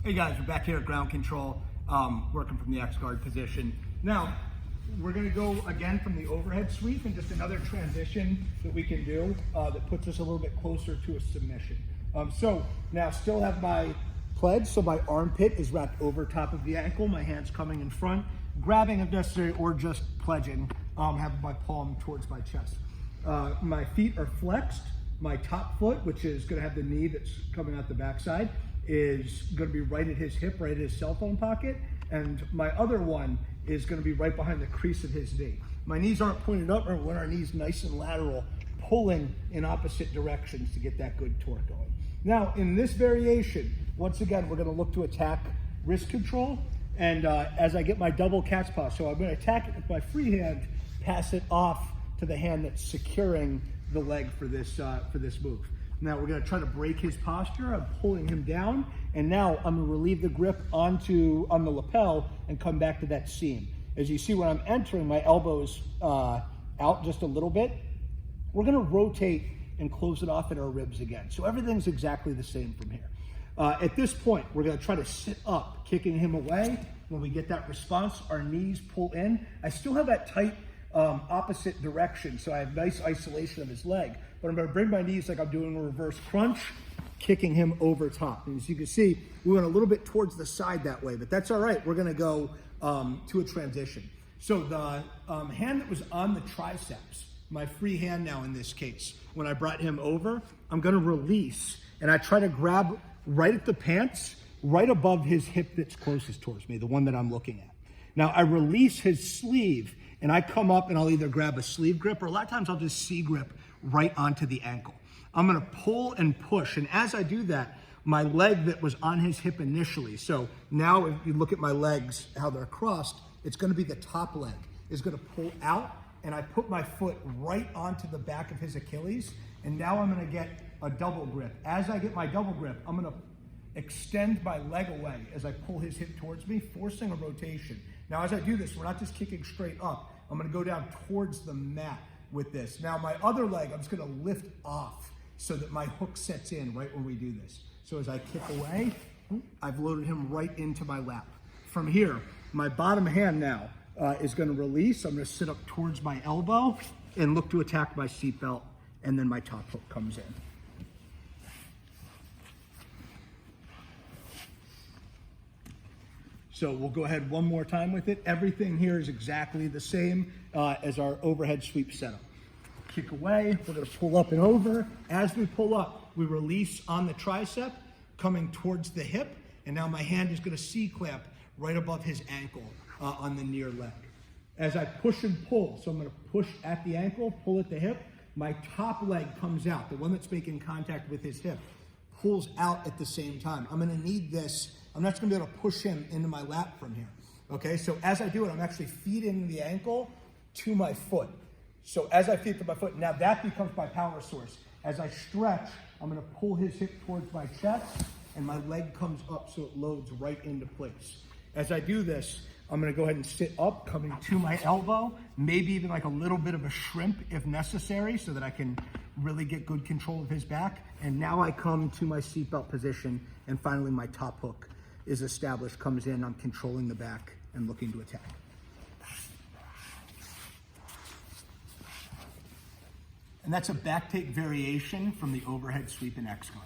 Hey guys, we're back here at ground control, working from the X-guard position. Now, we're gonna go again from the overhead sweep and just another transition that we can do that puts us a little bit closer to a submission. So now still have my pledge, so my armpit is wrapped over top of the ankle, my hands coming in front, grabbing if necessary, or just pledging, having my palm towards my chest. My feet are flexed. My top foot, which is gonna have the knee that's coming out the backside, is gonna be right at his hip, right at his cell phone pocket. And my other one is gonna be right behind the crease of his knee. My knees aren't pointed up, or when our knees nice and lateral, pulling in opposite directions to get that good torque going. Now, in this variation, once again, we're gonna look to attack wrist control. And as I get my double cat's paw, so I'm gonna attack it with my free hand, pass it off to the hand that's securing the leg for this move. Now we're gonna try to break his posture. I'm pulling him down, and now I'm gonna relieve the grip on the lapel and come back to that seam. As you see, when I'm entering, my elbow is out just a little bit. We're gonna rotate and close it off at our ribs again. So everything's exactly the same from here. At this point, we're gonna try to sit up, kicking him away. When we get that response, our knees pull in. I still have that tight opposite direction, so I have nice isolation of his leg, but I'm gonna bring my knees like I'm doing a reverse crunch, kicking him over top. And as you can see, we went a little bit towards the side that way, but that's all right. We're gonna go to a transition. So the hand that was on the triceps, my free hand now in this case, when I brought him over, I'm gonna release, and I try to grab right at the pants, right above his hip that's closest towards me, the one that I'm looking at. Now I release his sleeve, and I come up and I'll either grab a sleeve grip, or a lot of times I'll just C-grip right onto the ankle. I'm gonna pull and push, and as I do that, my leg that was on his hip initially, so now if you look at my legs, how they're crossed, it's gonna be the top leg is gonna pull out, and I put my foot right onto the back of his Achilles, and now I'm gonna get a double grip. As I get my double grip, I'm gonna extend my leg away as I pull his hip towards me, forcing a rotation. Now, as I do this, we're not just kicking straight up. I'm gonna go down towards the mat with this. Now, my other leg, I'm just gonna lift off so that my hook sets in right when we do this. So as I kick away, I've loaded him right into my lap. From here, my bottom hand now is gonna release. I'm gonna sit up towards my elbow and look to attack my seatbelt, and then my top hook comes in. So we'll go ahead one more time with it. Everything here is exactly the same as our overhead sweep setup. Kick away, we're gonna pull up and over. As we pull up, we release on the tricep, coming towards the hip, and now my hand is gonna C-clamp right above his ankle on the near leg. As I push and pull, so I'm gonna push at the ankle, pull at the hip, my top leg comes out, the one that's making contact with his hip, pulls out at the same time. I'm gonna need this. I'm not just gonna be able to push him into my lap from here. Okay, so as I do it, I'm actually feeding the ankle to my foot. So as I feed to my foot, now that becomes my power source. As I stretch, I'm gonna pull his hip towards my chest, and my leg comes up so it loads right into place. As I do this, I'm gonna go ahead and sit up, coming to my elbow, maybe even like a little bit of a shrimp if necessary, so that I can really get good control of his back. And now I come to my seatbelt position, and finally my top hook is established, comes in, I'm controlling the back and looking to attack. And that's a back take variation from the overhead sweep and X-guard.